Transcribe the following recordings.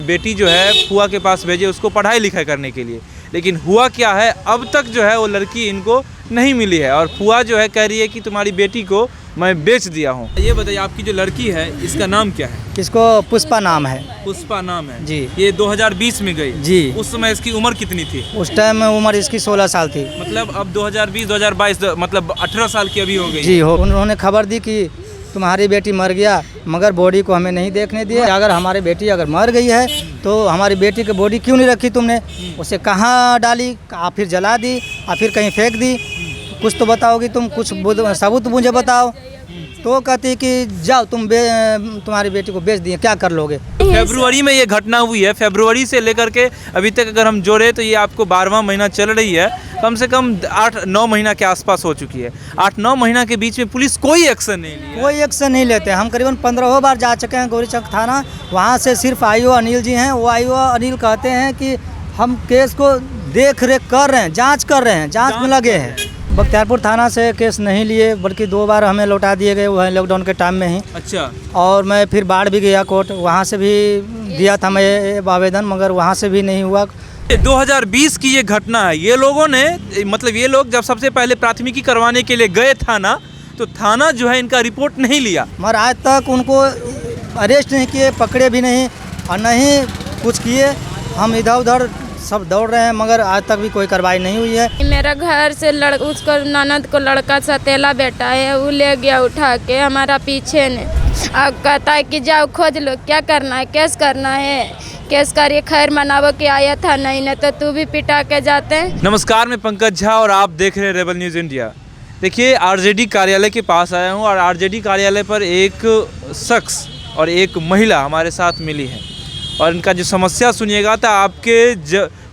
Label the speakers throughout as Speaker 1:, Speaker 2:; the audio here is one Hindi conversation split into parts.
Speaker 1: बेटी जो है फुआ के पास भेजे उसको पढ़ाई लिखाई करने के लिए। लेकिन हुआ क्या है, अब तक जो है वो लड़की इनको नहीं मिली है और फुआ जो है कह रही है कि तुम्हारी बेटी को मैं बेच दिया हूँ। ये बताइए आपकी जो लड़की है इसका नाम क्या है?
Speaker 2: इसको पुष्पा नाम है।
Speaker 1: पुष्पा नाम है
Speaker 2: जी।
Speaker 1: ये 2020 में गई
Speaker 2: जी।
Speaker 1: उस समय इसकी उम्र कितनी थी?
Speaker 2: उस टाइम उम्र इसकी 16 साल थी।
Speaker 1: मतलब अब 2020-2022 मतलब 18 साल की अभी हो गई।
Speaker 2: जी हो। उन्होंने खबर दी कि तुम्हारी बेटी मर गया, मगर बॉडी को हमें नहीं देखने दिए। अगर हमारी बेटी अगर मर गई है तो हमारी बेटी की बॉडी क्यों नहीं रखी तुमने? उसे कहाँ डाली? आप फिर जला दी या फिर कहीं फेंक दी? कुछ तो बताओगी तुम, कुछ सबूत मुझे बताओ। तो कहती कि जाओ तुम्हारी बेटी को बेच दिए, क्या कर लोगे?
Speaker 1: फरवरी में ये घटना हुई है। फरवरी से लेकर के अभी तक अगर हम जोड़े तो ये आपको 12वां महीना चल रही है। कम से कम 8-9 महीना के आसपास हो चुकी है। 8-9 महीना के बीच में पुलिस कोई एक्शन नहीं लिया।
Speaker 2: कोई एक्शन नहीं लेते। हम करीबन 15 बार जा चुके हैं गौरीचक थाना। वहाँ से सिर्फ आईओ अनिल जी हैं। वो आईओ अनिल कहते हैं कि हम केस को देख रेख कर रहे हैं, जाँच कर रहे हैं, जाँच में लगे हैं। बख्तियारपुर थाना से केस नहीं लिए, बल्कि 2 बार हमें लौटा दिए गए, वह लॉकडाउन के टाइम में ही।
Speaker 1: अच्छा।
Speaker 2: और मैं फिर बाढ़ भी गया कोर्ट, वहाँ से भी दिया था मैं आवेदन, मगर वहाँ से भी नहीं हुआ।
Speaker 1: 2020 की ये घटना है। ये लोगों ने मतलब ये लोग जब सबसे पहले प्राथमिकी करवाने के लिए गए थाना, तो थाना जो है इनका रिपोर्ट नहीं लिया।
Speaker 2: मगर आज तक उनको अरेस्ट नहीं किए, पकड़े भी नहीं और नहीं कुछ किए। हम इधर उधर सब दौड़ रहे हैं, मगर आज तक भी कोई कार्रवाई नहीं हुई है।
Speaker 3: मेरा घर से उसको ननद को लड़का सतेला बेटा है, वो ले गया उठा के हमारा पीछे ने। अब कहता है कि जाओ खोज लो, क्या करना है, केस करना है, केस करिए, खैर मनावो कि आया था, नहीं तो तू भी पिटा के जाते।
Speaker 1: नमस्कार, मैं पंकज झा और आप देख रहे हैं रेबल न्यूज़ इंडिया। देखिए, आरजेडी कार्यालय के पास आया हूँ और आरजेडी कार्यालय पर एक शख्स और एक महिला हमारे साथ मिली है और इनका जो समस्या सुनिएगा तो आपके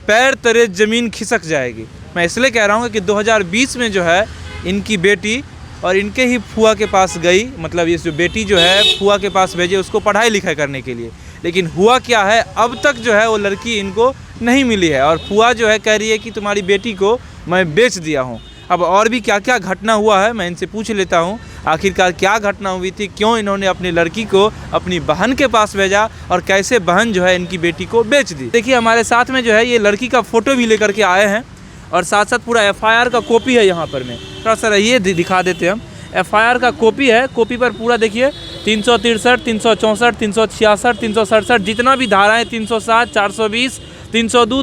Speaker 1: पैर तले ज़मीन खिसक जाएगी। मैं इसलिए कह रहा हूँ कि 2020 में जो है इनकी बेटी और इनके ही फुआ के पास गई, मतलब ये जो बेटी जो है फुआ के पास भेजे उसको पढ़ाई लिखाई करने के लिए। लेकिन हुआ क्या है, अब तक जो है वो लड़की इनको नहीं मिली है और फुआ जो है कह रही है कि तुम्हारी बेटी को मैं बेच दिया हूँ। अब और भी क्या क्या घटना हुआ है मैं इनसे पूछ लेता हूँ, आखिरकार क्या घटना हुई थी, क्यों इन्होंने अपनी लड़की को अपनी बहन के पास भेजा और कैसे बहन जो है इनकी बेटी को बेच दी। देखिए, हमारे साथ में जो है ये लड़की का फ़ोटो भी लेकर के आए हैं और साथ साथ पूरा FIR का कॉपी है यहाँ पर। में थोड़ा सा ये दिखा देते हैं हम। FIR का कॉपी है, कॉपी पर पूरा देखिए 363, 364, 366, 367 जितना भी धाराएँ 307, 420, 302,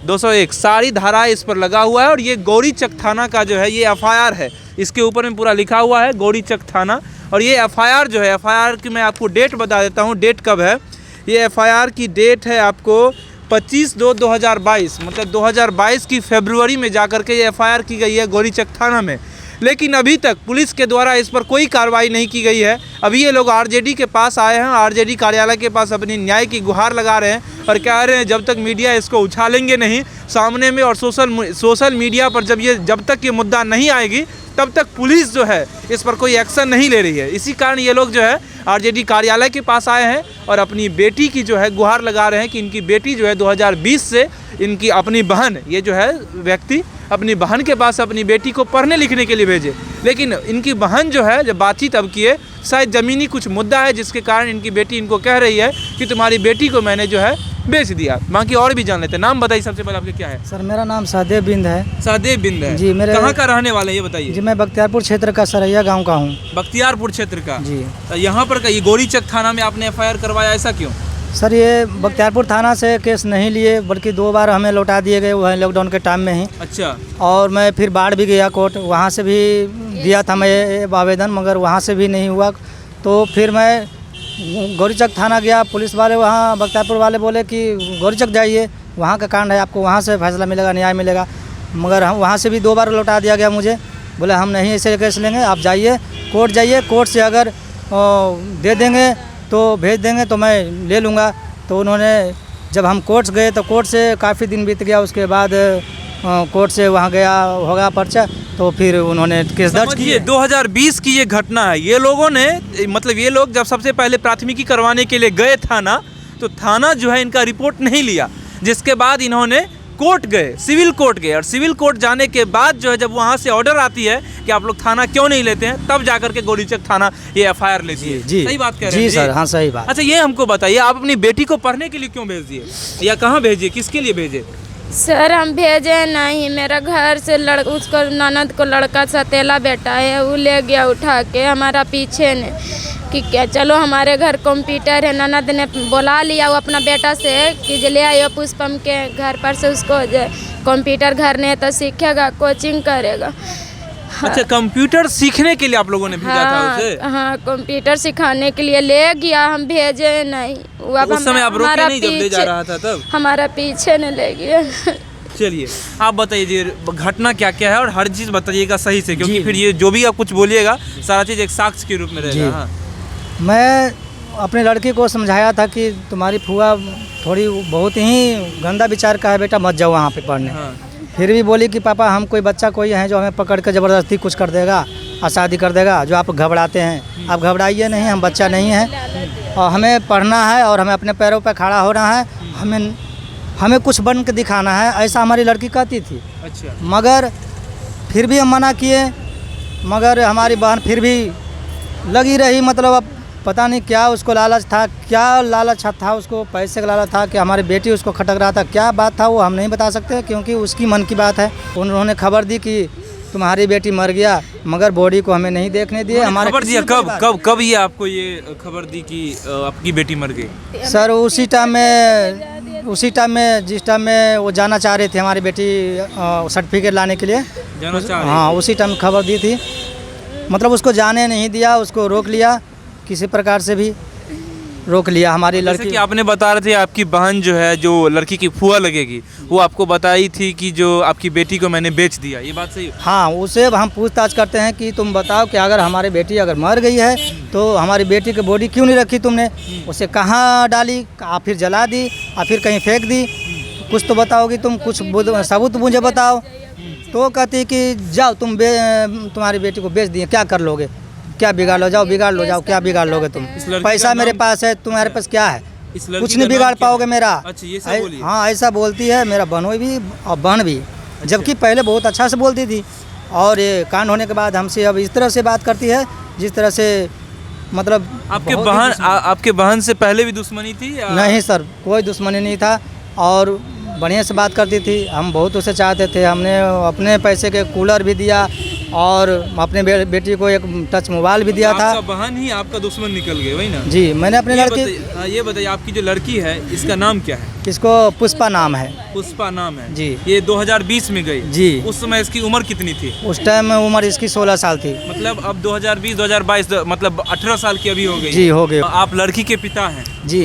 Speaker 1: 201 सारी धाराएं इस पर लगा हुआ है। और ये गौरीचक थाना का जो है ये FIR है, इसके ऊपर में पूरा लिखा हुआ है गौरीचक थाना। और ये FIR जो है, FIR की मैं आपको डेट बता देता हूँ, डेट कब है। ये FIR की डेट है आपको 25/2/2022, मतलब 2022 की फरवरी में जाकर के ये FIR की गई है गौरीचक थाना में। लेकिन अभी तक पुलिस के द्वारा इस पर कोई कार्रवाई नहीं की गई है। अभी ये लोग आरजेडी के पास आए हैं, आरजेडी कार्यालय के पास अपनी न्याय की गुहार लगा रहे हैं और कह रहे हैं जब तक मीडिया इसको उछालेंगे नहीं सामने में और सोशल मीडिया पर जब तक ये मुद्दा नहीं आएगी तब तक पुलिस जो है इस पर कोई एक्शन नहीं ले रही है। इसी कारण ये लोग जो है आरजेडी कार्यालय के पास आए हैं और अपनी बेटी की जो है गुहार लगा रहे हैं कि इनकी बेटी जो है 2020 से इनकी अपनी बहन, ये जो है व्यक्ति अपनी बहन के पास अपनी बेटी को पढ़ने लिखने के लिए भेजे। लेकिन इनकी बहन जो है जब बातचीत अब किए, शायद ज़मीनी कुछ मुद्दा है जिसके कारण इनकी बेटी इनको कह रही है कि तुम्हारी बेटी को मैंने जो है बेच दिया। बाकी और भी जान लेते हैं। नाम बताइए सबसे पहले आपका क्या है?
Speaker 2: सर मेरा नाम सहदेव बिंद है।
Speaker 1: सहदेव बिंद है
Speaker 2: जी। मेरे
Speaker 1: कहाँ का रहने वाले ये बताइए?
Speaker 2: जी मैं बख्तियारपुर क्षेत्र का सरैया गांव का हूँ।
Speaker 1: बख्तियारपुर क्षेत्र का?
Speaker 2: जी।
Speaker 1: यहाँ पर ये गौरीचक थाना में आपने FIR करवाया, ऐसा क्यों?
Speaker 2: सर ये बख्तियारपुर थाना से केस नहीं लिए, बल्कि 2 बार हमें लौटा दिए गए, वह लॉकडाउन के टाइम में ही।
Speaker 1: अच्छा।
Speaker 2: और मैं फिर बाढ़ भी गया कोर्ट, वहाँ से भी दिया था मैं आवेदन, मगर वहाँ से भी नहीं हुआ। तो फिर मैं गौरीचक थाना गया, पुलिस वाले वहाँ बख्तियारपुर वाले बोले कि गौरीचक जाइए, वहाँ का कांड है, आपको वहाँ से फैसला मिलेगा, न्याय मिलेगा। मगर हम वहाँ से भी 2 बार लौटा दिया गया मुझे। बोले हम नहीं ऐसे केस लेंगे, आप जाइए कोर्ट, जाइए कोर्ट से अगर दे देंगे तो भेज देंगे तो मैं ले लूँगा। तो उन्होंने जब हम कोर्ट गए तो कोर्ट से काफ़ी दिन बीत गया, उसके बाद कोर्ट से वहाँ गया होगा पर्चा, तो फिर उन्होंने केस दर्ज किए।
Speaker 1: 2020 की ये घटना है। ये लोगों ने मतलब ये लोग जब सबसे पहले प्राथमिकी करवाने के लिए गए थाना, तो थाना जो है इनका रिपोर्ट नहीं लिया, जिसके बाद इन्होंने कोर्ट गए, सिविल कोर्ट गए, और सिविल कोर्ट जाने के बाद जो है जब वहाँ से ऑर्डर आती है कि आप लोग थाना क्यों नहीं लेते हैं, तब जाकर के गोरीचक थाना ये FIR लेती है।
Speaker 2: जी
Speaker 1: सही बात कह रहे हैं
Speaker 2: जी सर, हाँ सही बात।
Speaker 1: अच्छा, ये हमको बताइए, आप अपनी बेटी को पढ़ने के लिए क्यों भेज दिए, या कहाँ भेजिए, किसके लिए भेजे?
Speaker 3: सर हम भेजे नहीं, मेरा घर से उसको ननद को लड़का सतेला बेटा है, वो ले गया उठा के हमारा पीछे ने कि क्या चलो हमारे घर कंप्यूटर है, ननद ने बुला लिया वो अपना बेटा से कि ले आयो पुष्पम के घर पर से, उसको कंप्यूटर घर नहीं है तो सीखेगा, कोचिंग करेगा।
Speaker 1: अच्छा, कंप्यूटर सीखने के लिए आप लोगों ने भेजा था उसे?
Speaker 3: हाँ, कंप्यूटर सिखाने के लिए ले गया, हम भेजे नहीं। वो अब
Speaker 1: उस समय आप रोके नहीं जब ले जा रहा था तब?
Speaker 3: हमारा पीछे न ले गया।
Speaker 1: चलिए आप बताइए जी, घटना क्या क्या है, और हर चीज़ बताइएगा सही से, क्योंकि फिर ये जो भी आप कुछ बोलिएगा सारा चीज़ एक साक्ष्य के रूप में रहेगा। हाँ।
Speaker 2: मैं अपने लड़की को समझाया था कि तुम्हारी फुआ थोड़ी बहुत ही गंदा विचार का है बेटा, मत जाओ वहाँ पे पढ़ने।
Speaker 1: हाँ।
Speaker 2: फिर भी बोली कि पापा हम कोई बच्चा कोई है जो हमें पकड़ कर ज़बरदस्ती कुछ कर देगा और शादी कर देगा, जो आप घबराते हैं। आप घबराइए नहीं, हम बच्चा नहीं है और हमें पढ़ना है और हमें अपने पैरों पर खड़ा होना है, हमें कुछ बन के दिखाना है, ऐसा हमारी लड़की कहती थी।
Speaker 1: अच्छा।
Speaker 2: मगर फिर भी हम मना किए, मगर हमारी बहन फिर भी लगी रही। मतलब अब पता नहीं क्या उसको लालच था, क्या लालच था उसको, पैसे का लालच था कि हमारी बेटी उसको खटक रहा था, क्या बात था वो हम नहीं बता सकते क्योंकि उसकी मन की बात है। उन्होंने खबर दी कि तुम्हारी बेटी मर गया, मगर बॉडी को हमें नहीं देखने दिए। हमारे
Speaker 1: खबर दिया कब ये आपको ये खबर दी कि आपकी बेटी मर गई?
Speaker 2: सर उसी टाइम में जिस टाइम में वो जाना चाह रहे थे हमारी बेटी सर्टिफिकेट लाने के लिए
Speaker 1: जाना चाह रही?
Speaker 2: हाँ, उसी टाइम खबर दी थी। मतलब उसको जाने नहीं दिया, उसको रोक लिया, किसी प्रकार से भी रोक लिया। हमारी
Speaker 1: जैसे
Speaker 2: लड़की
Speaker 1: कि आपने बता रहे थे आपकी बहन जो है, जो लड़की की फुआ लगेगी, वो आपको बताई थी कि जो आपकी बेटी को मैंने बेच दिया, ये बात सही है?
Speaker 2: हाँ, उसे हम पूछताछ करते हैं कि तुम बताओ कि अगर हमारी बेटी अगर मर गई है तो हमारी बेटी की बॉडी क्यों नहीं रखी तुमने, उसे कहाँ डाली, आप फिर जला दी और फिर कहीं फेंक दी, कुछ तो बताओगी तुम, कुछ सबूत मुझे बताओ। तो कहती कि जाओ तुम्हारी बेटी को बेच दिए, क्या कर लोगे, क्या बिगाड़ लो, जाओ बिगाड़ लो, जाओ क्या बिगाड़ लोगे तुम, पैसा मेरे पास है, तुम्हारे पास क्या है, कुछ नहीं बिगाड़ पाओगे मेरा।
Speaker 1: अच्छा, ये सब बोली?
Speaker 2: हाँ, ऐसा बोलती है मेरा बनोई भी और बहन भी, जबकि पहले बहुत अच्छा से बोलती थी और ये कांड होने के बाद हमसे अब इस तरह से बात करती है जिस तरह से मतलब।
Speaker 1: आपके बहन से पहले भी दुश्मनी थी या?
Speaker 2: नहीं सर, कोई दुश्मनी नहीं था और बढ़िया से बात करती थी। हम बहुत उसे चाहते थे, हमने अपने पैसे के कूलर भी दिया और अपने बेटी को एक टच मोबाइल भी दिया था।
Speaker 1: आपका बहन ही आपका दुश्मन निकल गए, वही ना?
Speaker 2: जी, मैंने अपने लड़की।
Speaker 1: ये बताइए आपकी जो लड़की है इसका नाम क्या है?
Speaker 2: इसको पुष्पा नाम है।
Speaker 1: पुष्पा नाम है
Speaker 2: जी।
Speaker 1: ये 2020 में गई
Speaker 2: जी।
Speaker 1: उस समय इसकी उम्र कितनी थी?
Speaker 2: उस टाइम में उम्र इसकी 16 साल थी।
Speaker 1: मतलब अब 2020-2022 मतलब 18 साल की अभी हो गई?
Speaker 2: जी, हो गई।
Speaker 1: आप लड़की के पिता हैं?
Speaker 2: जी,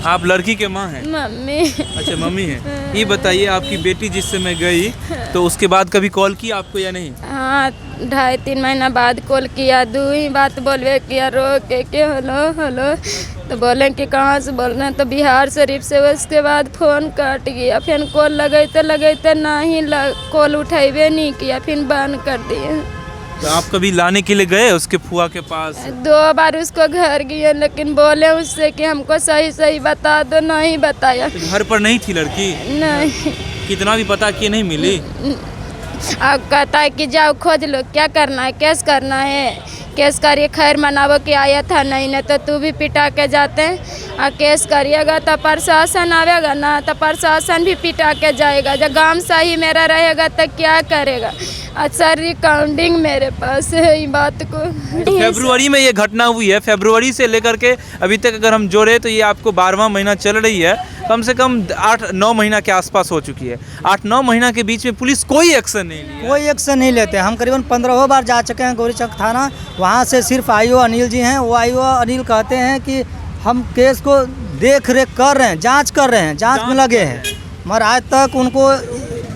Speaker 1: आप लड़की के माँ हैं?
Speaker 3: मम्मी।
Speaker 1: अच्छा, मम्मी है। ये बताइए आपकी बेटी जिस समय गई तो उसके बाद कभी कॉल किया आपको या नहीं?
Speaker 3: हाँ, 2.5-3 महीना बाद कॉल किया, 2 ही बात बोलवे किया, रो के हेलो हेलो, तो बोले कि कहाँ से बोल रहे हैं, तो बिहार शरीफ से। उसके बाद फ़ोन कट गया, फिर कॉल लगते नहीं, कॉल उठेबे नहीं किया, फिर बंद कर दिए।
Speaker 1: तो आप कभी लाने के लिए गए उसके फुआ के पास?
Speaker 3: 2 बार उसको घर गए, लेकिन बोले उससे कि हमको सही बता दो, नहीं बताया।
Speaker 1: तो घर पर नहीं थी लड़की?
Speaker 3: नहीं।
Speaker 1: कितना भी पता किए नहीं मिली?
Speaker 3: अब कहता है कि जाओ खोज लो, क्या करना है, केस करना है, केस करिए, खैर मनावो कि आया था, नहीं तो तू भी पिटा के जाते हैं। और केस करिएगा तो प्रशासन आवेगा ना, तो प्रशासन भी पिटा के जाएगा। जब गांव सही मेरा रहेगा तो क्या करेगा। अच्छा, रिकॉर्डिंग मेरे पास है ये बात को।
Speaker 1: फरवरी में ये घटना हुई है, फरवरी से लेकर के अभी तक अगर हम जोड़े तो ये आपको 12वां महीना चल रही है, कम से कम 8-9 महीना के आसपास हो चुकी है। 8-9 महीना के बीच में पुलिस कोई एक्शन नहीं लिया?
Speaker 2: कोई एक्शन नहीं लेते। हम करीबन 15 बार जा चुके हैं गोरीचक थाना, वहाँ से सिर्फ आईओ अनिल जी हैं। वो आईओ अनिल कहते हैं कि हम केस को देख रेख कर रहे हैं, जांच कर रहे हैं, जांच में लगे हैं, मगर आज तक उनको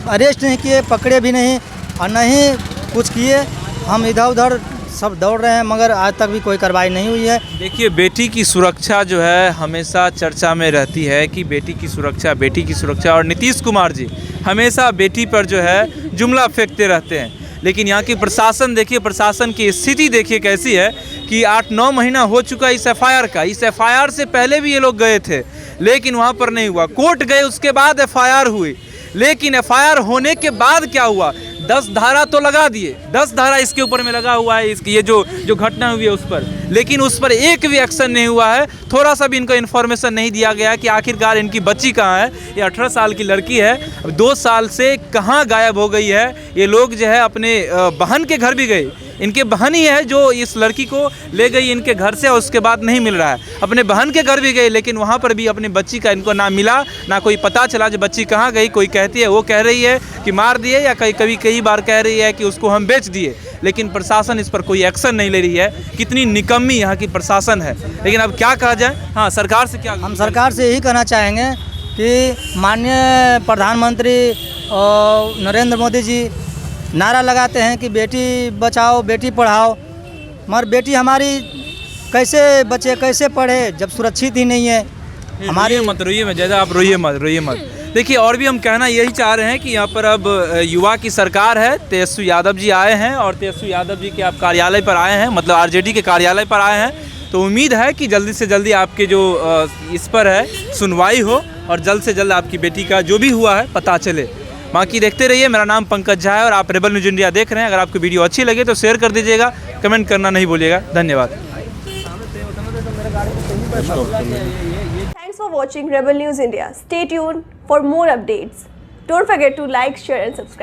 Speaker 2: अरेस्ट नहीं किए, पकड़े भी नहीं और नहीं कुछ किए। हम इधर उधर सब दौड़ रहे हैं मगर आज तक भी कोई कार्रवाई नहीं हुई है।
Speaker 1: देखिए, बेटी की सुरक्षा जो है हमेशा चर्चा में रहती है कि बेटी की सुरक्षा, और नीतीश कुमार जी हमेशा बेटी पर जो है जुमला फेंकते रहते हैं। लेकिन यहाँ की प्रशासन देखिए, प्रशासन की स्थिति देखिए कैसी है कि 8-9 महीना हो चुका इस FIR का। इस FIR से पहले भी ये लोग गए थे लेकिन वहाँ पर नहीं हुआ, कोर्ट गए उसके बाद FIR हुई, लेकिन एफआईआर होने के बाद क्या हुआ, 10 धारा तो लगा दिए, 10 धारा इसके ऊपर में लगा हुआ है, इसकी ये जो घटना हुई है उस पर, लेकिन उस पर एक भी एक्शन नहीं हुआ है। थोड़ा सा भी इनको इन्फॉर्मेशन नहीं दिया गया कि आखिरकार इनकी बच्ची कहाँ है। ये 18 साल की लड़की है, 2 साल से कहाँ गायब हो गई है। ये लोग जो है अपने बहन के घर भी गए, इनके बहन ही है जो इस लड़की को ले गई इनके घर से, और उसके बाद नहीं मिल रहा है। अपने बहन के घर भी गए, लेकिन वहाँ पर भी अपनी बच्ची का इनको ना मिला, ना कोई पता चला जो बच्ची कहाँ गई। कोई कहती है, वो कह रही है कि मार दिए, या कई बार कह रही है कि उसको हम बेच दिए, लेकिन प्रशासन इस पर कोई एक्शन नहीं ले रही है। कितनी निकम्मी यहाँ की प्रशासन है। लेकिन अब क्या कहा जाए, हाँ सरकार से क्या,
Speaker 2: हम सरकार से यही कहना चाहेंगे कि माननीय प्रधानमंत्री नरेंद्र मोदी जी नारा लगाते हैं कि बेटी बचाओ बेटी पढ़ाओ, मगर बेटी हमारी कैसे बचे कैसे पढ़े जब सुरक्षित ही नहीं है हमारी।
Speaker 1: रोइए मत ज़्यादा, आप रोइए मत। देखिए, और भी हम कहना यही चाह रहे हैं कि यहाँ पर अब युवा की सरकार है, तेजस्वी यादव जी आए हैं, और तेजस्वी यादव जी के आप कार्यालय पर आए हैं, मतलब आरजेडी के कार्यालय पर आए हैं। तो उम्मीद है कि जल्दी से जल्दी आपके जो इस पर है सुनवाई हो, और जल्द से जल्द आपकी बेटी का जो भी हुआ है पता चले। बाकी देखते रहिए। मेरा नाम पंकज झा है और आप रेबल न्यूज़ इंडिया देख रहे हैं। अगर आपको वीडियो अच्छी लगे तो शेयर कर दीजिएगा, कमेंट करना नहीं भूलिएगा। धन्यवाद।
Speaker 4: Thanks for watching Rebel News India. Stay tuned for more updates. Don't forget to like, share and subscribe.